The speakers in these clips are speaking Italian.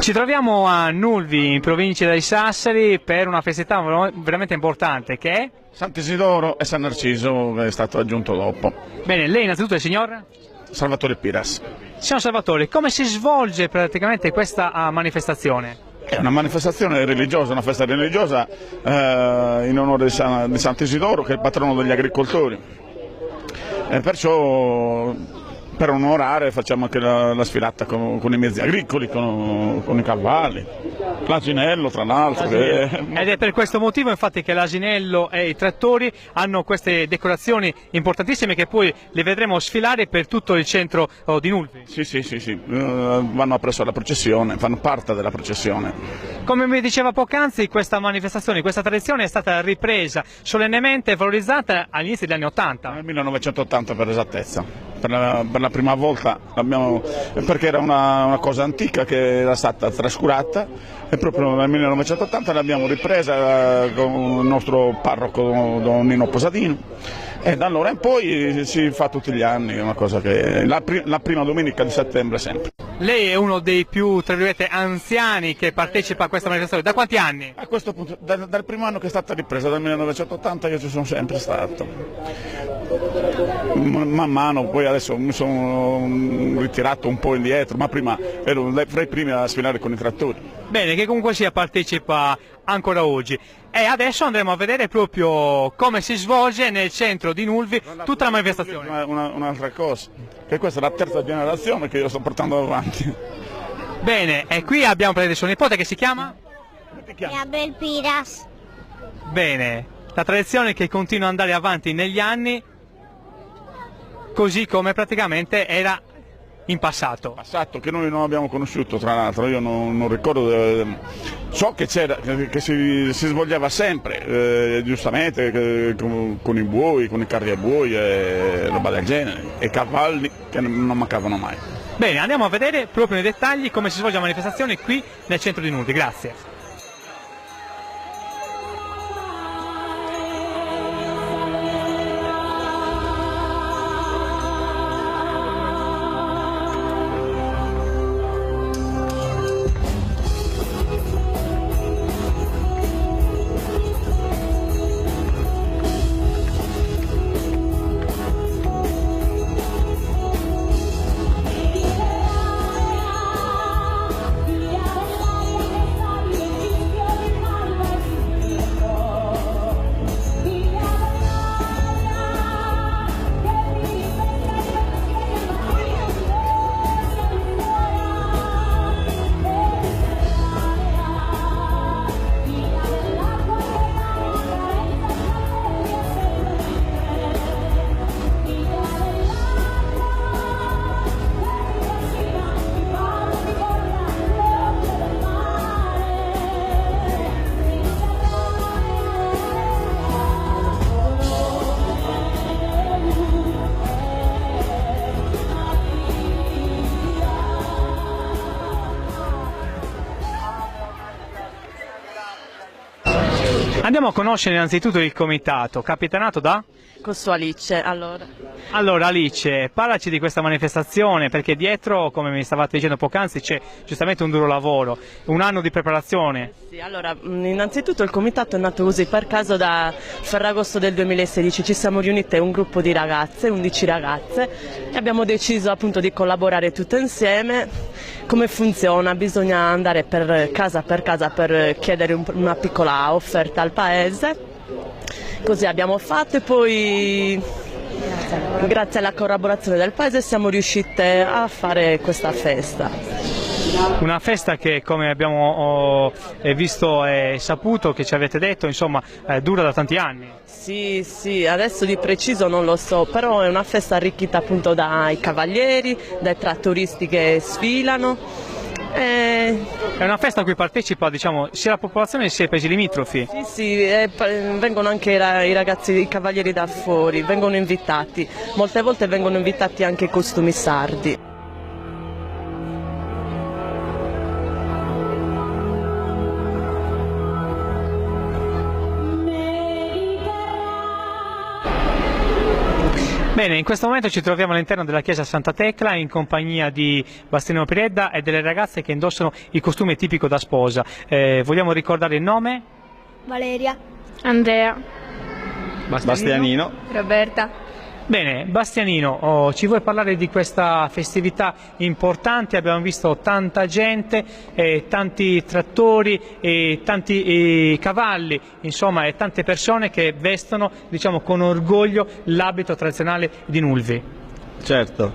Ci troviamo a Nulvi, in provincia di Sassari, per una festività veramente importante che è? Sant'Isidoro e San Narciso, che è stato aggiunto dopo. Bene, lei innanzitutto è il signor? Salvatore Piras. Signor Salvatore, come si svolge praticamente questa manifestazione? È una manifestazione religiosa, una festa religiosa in onore di Sant'Isidoro, che è il patrono degli agricoltori. E perciò, per onorare, facciamo anche la sfilata con i mezzi agricoli, con i cavalli, l'asinello tra l'altro. Ed è per questo motivo infatti che l'asinello e i trattori hanno queste decorazioni importantissime che poi le vedremo sfilare per tutto il centro di Nulvi. Sì, vanno appresso alla processione, fanno parte della processione. Come mi diceva poc'anzi, questa manifestazione, questa tradizione è stata ripresa solennemente e valorizzata all'inizio degli anni '80. Nel 1980 per esattezza, per la prima volta, perché era una cosa antica che era stata trascurata e proprio nel 1980 l'abbiamo ripresa con il nostro parroco Don Nino Posadino e da allora in poi si fa tutti gli anni, è una cosa che la prima domenica di settembre sempre. Lei è uno dei più, tra virgolette, anziani che partecipa a questa manifestazione. Da quanti anni? A questo punto, dal primo anno che è stata ripresa, dal 1980, io ci sono sempre stato. Man mano, poi adesso mi sono ritirato un po' indietro, ma prima ero fra i primi a sfilare con i trattori. Bene, che comunque sia partecipa ancora oggi. E adesso andremo a vedere proprio come si svolge nel centro di Nulvi tutta la manifestazione. Un'altra cosa, che questa è la terza generazione che io sto portando avanti. Bene, e qui abbiamo per il suo nipote che si chiama? Abel Piras. Bene, la tradizione che continua ad andare avanti negli anni, così come praticamente era in passato. Passato che noi non abbiamo conosciuto, tra l'altro, io non ricordo, so che c'era, che si svolgeva sempre, giustamente, con i buoi, con i carri a buoi e roba del genere, e cavalli che non mancavano mai. Bene, andiamo a vedere proprio nei dettagli come si svolge la manifestazione qui nel centro di Nulvi. Grazie. Andiamo a conoscere innanzitutto il comitato, capitanato da? Costo Alice, Allora Alice, parlaci di questa manifestazione, perché dietro, come mi stavate dicendo poc'anzi, c'è giustamente un duro lavoro, un anno di preparazione. Sì, allora, innanzitutto il comitato è nato così per caso da Ferragosto del 2016, ci siamo riunite un gruppo di ragazze, 11 ragazze, e abbiamo deciso appunto di collaborare tutte insieme. Come funziona? Bisogna andare per casa per chiedere una piccola offerta al paese. Così abbiamo fatto e poi grazie alla collaborazione del paese siamo riuscite a fare questa festa. Una festa che, come abbiamo visto e saputo, che ci avete detto, insomma, dura da tanti anni. Sì, adesso di preciso non lo so, però è una festa arricchita appunto dai cavalieri, dai trattoristi che sfilano. È una festa a cui partecipa, diciamo, sia la popolazione sia i paesi limitrofi. Sì, vengono anche i ragazzi, i cavalieri da fuori, vengono invitati, molte volte vengono invitati anche i costumi sardi. Bene, in questo momento ci troviamo all'interno della chiesa Santa Tecla in compagnia di Bastianino Piredda e delle ragazze che indossano il costume tipico da sposa. Vogliamo ricordare il nome? Valeria. Andrea. Bastianino. Roberta. Bene, Bastianino, ci vuoi parlare di questa festività importante? Abbiamo visto tanta gente, tanti trattori, tanti cavalli, insomma, e tante persone che vestono, diciamo, con orgoglio l'abito tradizionale di Nulvi. Certo.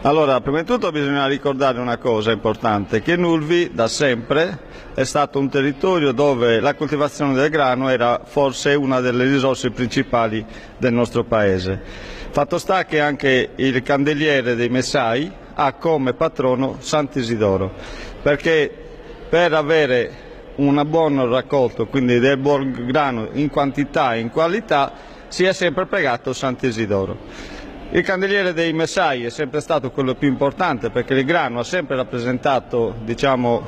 Allora, prima di tutto bisogna ricordare una cosa importante, che Nulvi da sempre è stato un territorio dove la coltivazione del grano era forse una delle risorse principali del nostro paese. Fatto sta che anche il candeliere dei Messai ha come patrono Sant'Isidoro, perché per avere un buon raccolto, quindi del buon grano in quantità e in qualità, si è sempre pregato Sant'Isidoro. Il candeliere dei Messai è sempre stato quello più importante perché il grano ha sempre rappresentato, diciamo,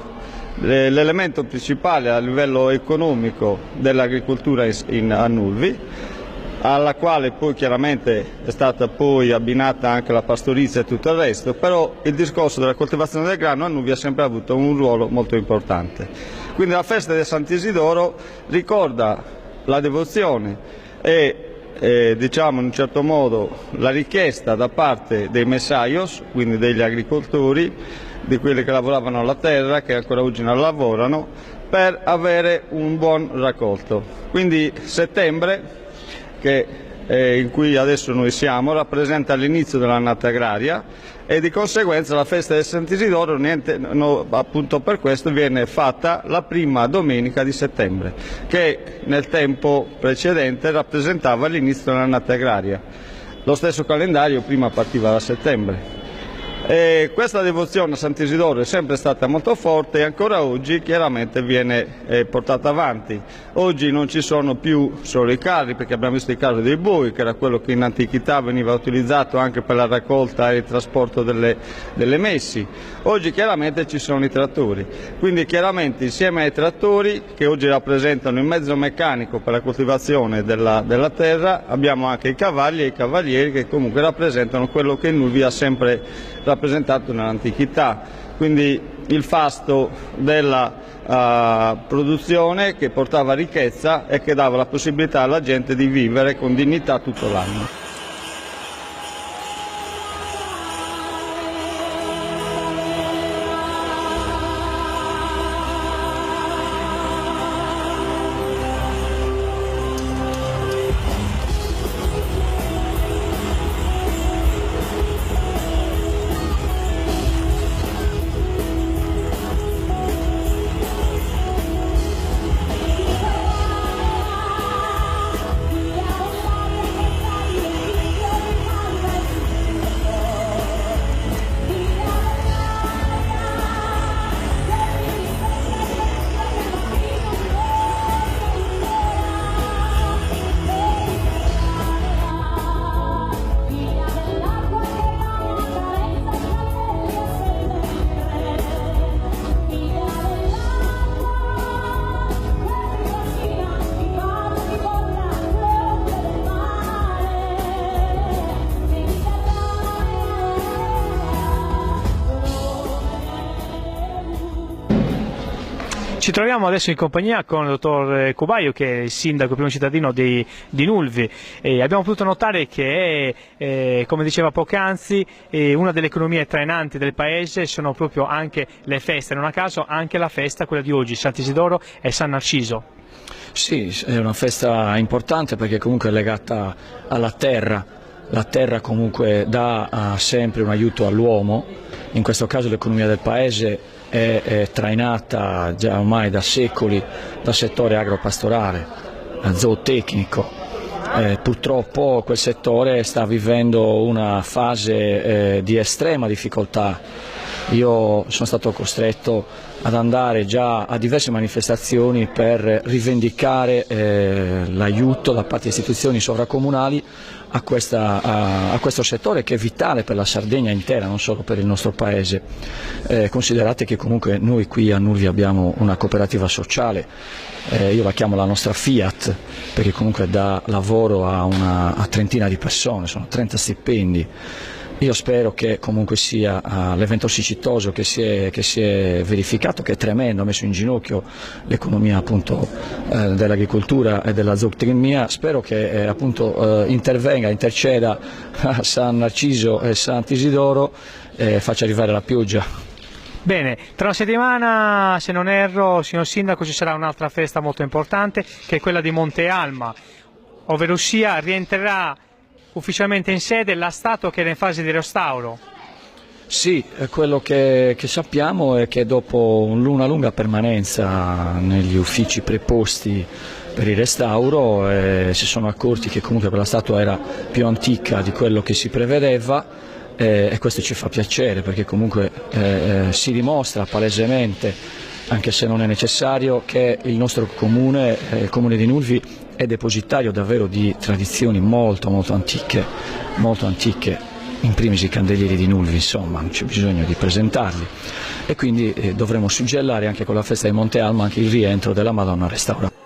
l'elemento principale a livello economico dell'agricoltura a Nulvi, alla quale poi chiaramente è stata poi abbinata anche la pastorizia e tutto il resto, però il discorso della coltivazione del grano a Nulvi ha sempre avuto un ruolo molto importante. Quindi la festa del Sant'Isidoro ricorda la devozione e diciamo in un certo modo la richiesta da parte dei messaios, quindi degli agricoltori, di quelli che lavoravano la terra, che ancora oggi non lavorano, per avere un buon raccolto. Quindi settembre, in cui adesso noi siamo, rappresenta l'inizio dell'annata agraria e di conseguenza la festa del Sant'Isidoro appunto per questo viene fatta la prima domenica di settembre, che nel tempo precedente rappresentava l'inizio dell'annata agraria. Lo stesso calendario prima partiva da settembre. E questa devozione a Sant'Isidoro è sempre stata molto forte e ancora oggi chiaramente viene portata avanti. Oggi non ci sono più solo i carri, perché abbiamo visto il carro dei boi, che era quello che in antichità veniva utilizzato anche per la raccolta e il trasporto delle messi. Oggi chiaramente ci sono i trattori, quindi chiaramente insieme ai trattori, che oggi rappresentano il mezzo meccanico per la coltivazione della terra, abbiamo anche i cavalli e i cavalieri, che comunque rappresentano quello che Nulvi ha sempre rappresentato nell'antichità, quindi il fasto della produzione che portava ricchezza e che dava la possibilità alla gente di vivere con dignità tutto l'anno. Ci troviamo adesso in compagnia con il dottor Cubaio, che è il sindaco primo cittadino di Nulvi, e abbiamo potuto notare che come diceva poc'anzi, una delle economie trainanti del paese sono proprio anche le feste, non a caso anche la festa, quella di oggi, Sant'Isidoro e San Narciso. Sì, è una festa importante perché comunque è legata alla terra. La terra comunque dà sempre un aiuto all'uomo, in questo caso l'economia del paese è trainata già ormai da secoli dal settore agropastorale, zootecnico. Purtroppo quel settore sta vivendo una fase di estrema difficoltà. Io sono stato costretto ad andare già a diverse manifestazioni per rivendicare l'aiuto da parte di istituzioni sovracomunali, a questo settore che è vitale per la Sardegna intera, non solo per il nostro paese. Considerate che comunque noi qui a Nulvi abbiamo una cooperativa sociale, io la chiamo la nostra Fiat, perché comunque dà lavoro a una trentina di persone, sono 30 stipendi. Io spero che comunque sia l'evento siccitoso che si è verificato, che è tremendo, ha messo in ginocchio l'economia appunto dell'agricoltura e della zootecnia, spero che appunto interceda a San Narciso e Sant'Isidoro e faccia arrivare la pioggia. Bene, tra una settimana, se non erro, signor Sindaco, ci sarà un'altra festa molto importante, che è quella di Monte Alma, ovvero sia rientrerà ufficialmente in sede la statua che era in fase di restauro. Sì, quello che sappiamo è che dopo una lunga permanenza negli uffici preposti per il restauro si sono accorti che comunque quella statua era più antica di quello che si prevedeva, e questo ci fa piacere perché comunque si dimostra palesemente, anche se non è necessario, che il nostro comune, il comune di Nulvi, è depositario davvero di tradizioni molto antiche, in primis i candelieri di Nulvi, insomma, non c'è bisogno di presentarli, e quindi dovremo suggellare anche con la festa di Monte Alma anche il rientro della Madonna restaurata.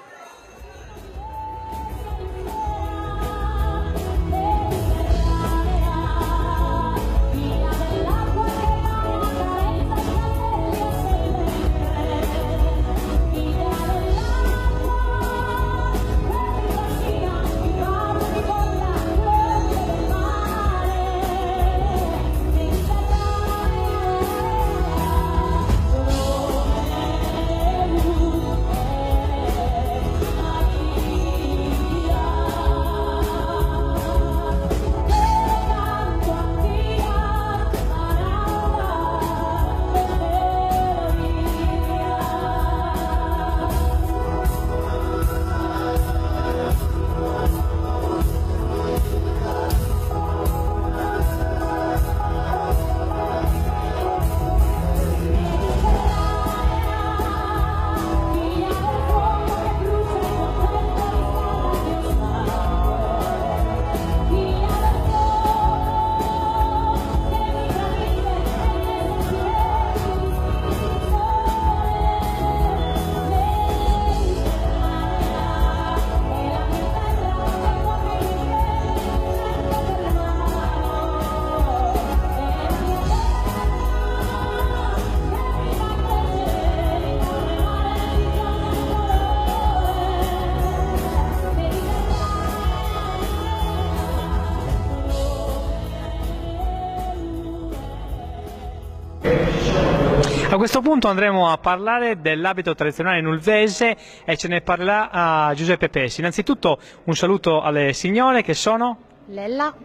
A questo punto andremo a parlare dell'abito tradizionale nulvese e ce ne parlerà Giuseppe Pessi. Innanzitutto un saluto alle signore che sono? Lella,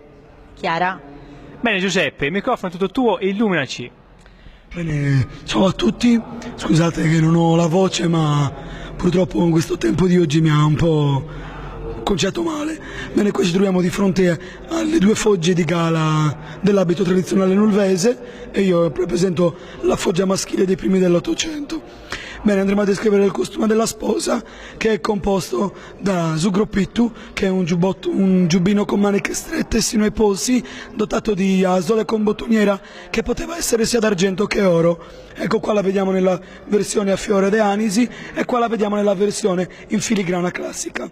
Chiara. Bene Giuseppe, il microfono è tutto tuo, illuminaci. Bene, ciao a tutti, scusate che non ho la voce ma purtroppo in questo tempo di oggi mi ha un po' conciato male. Bene, qui ci troviamo di fronte alle due fogge di gala dell'abito tradizionale nulvese e io rappresento la foggia maschile dei primi dell'Ottocento. Bene, andremo a descrivere il costume della sposa, che è composto da zugroppittu, che è un giubbino con maniche strette sino ai polsi, dotato di asole con bottoniera che poteva essere sia d'argento che oro. Ecco, qua la vediamo nella versione a fiore de anisi e qua la vediamo nella versione in filigrana classica.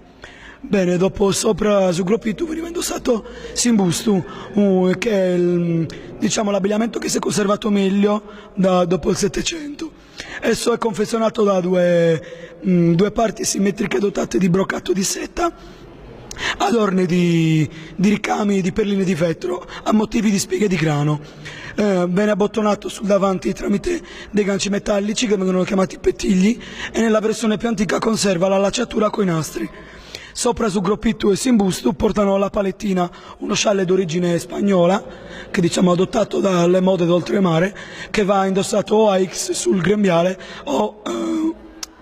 Bene, dopo sopra zugroppittu veniva indossato simbustu, che è diciamo l'abbigliamento che si è conservato meglio dopo il Settecento. Esso è confezionato da due parti simmetriche dotate di broccato di seta, adorne di ricami di perline di vetro a motivi di spighe di grano. Viene abbottonato sul davanti tramite dei ganci metallici che vengono chiamati pettigli e nella versione più antica conserva la lacciatura coi nastri. Sopra zugroppittu e simbustu portano la palettina, uno scialle d'origine spagnola, che diciamo adottato dalle mode d'oltremare, che va indossato o a X sul grembiale o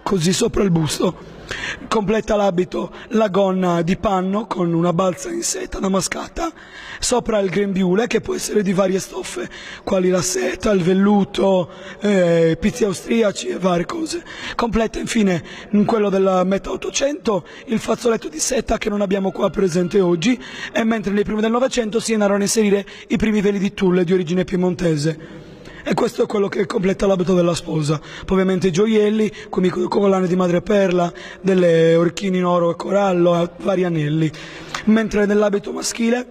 così sopra il busto. Completa l'abito la gonna di panno con una balza in seta damascata, sopra il grembiule che può essere di varie stoffe, quali la seta, il velluto, pizzi austriaci e varie cose. Completa infine in quello della metà 800 il fazzoletto di seta che non abbiamo qua presente oggi, e mentre nei primi del Novecento si andarono a inserire i primi veli di tulle di origine piemontese. E questo è quello che completa l'abito della sposa. Poi ovviamente i gioielli, come collane di madreperla, delle orecchine in oro e corallo, vari anelli. Mentre nell'abito maschile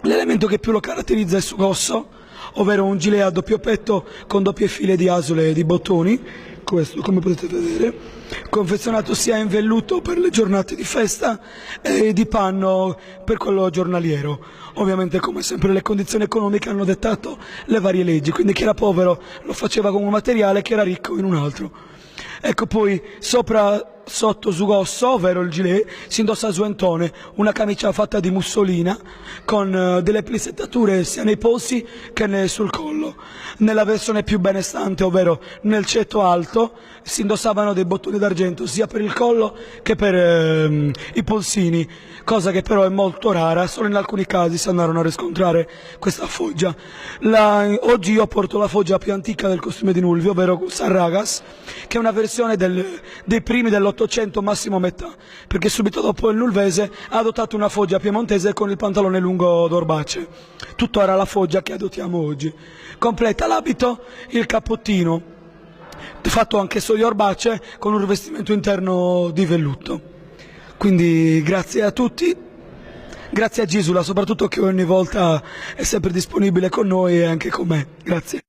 l'elemento che più lo caratterizza è il sugosso, ovvero un gilet a doppio petto con doppie file di asole e di bottoni, questo come potete vedere, confezionato sia in velluto per le giornate di festa e di panno per quello giornaliero. Ovviamente, come sempre, le condizioni economiche hanno dettato le varie leggi, quindi chi era povero lo faceva con un materiale, chi era ricco in un altro. Ecco, poi sotto sugosso, ovvero il gilet, si indossa suentone, una camicia fatta di mussolina con delle plissettature sia nei polsi che sul collo. Nella versione più benestante, ovvero nel ceto alto, si indossavano dei bottoni d'argento sia per il collo che per i polsini, cosa che però è molto rara, solo in alcuni casi si andarono a riscontrare questa foggia. Oggi io porto la foggia più antica del costume di Nulvi, ovvero Sarragas, che è una versione dei primi dell'Ottocento, massimo metà, perché subito dopo il nulvese ha adottato una foggia piemontese con il pantalone lungo d'orbace. Tuttora la foggia che adottiamo oggi. Completa l'abito il cappottino, fatto anche di orbace con un rivestimento interno di velluto. Quindi grazie a tutti, grazie a Gisula soprattutto, che ogni volta è sempre disponibile con noi e anche con me. Grazie.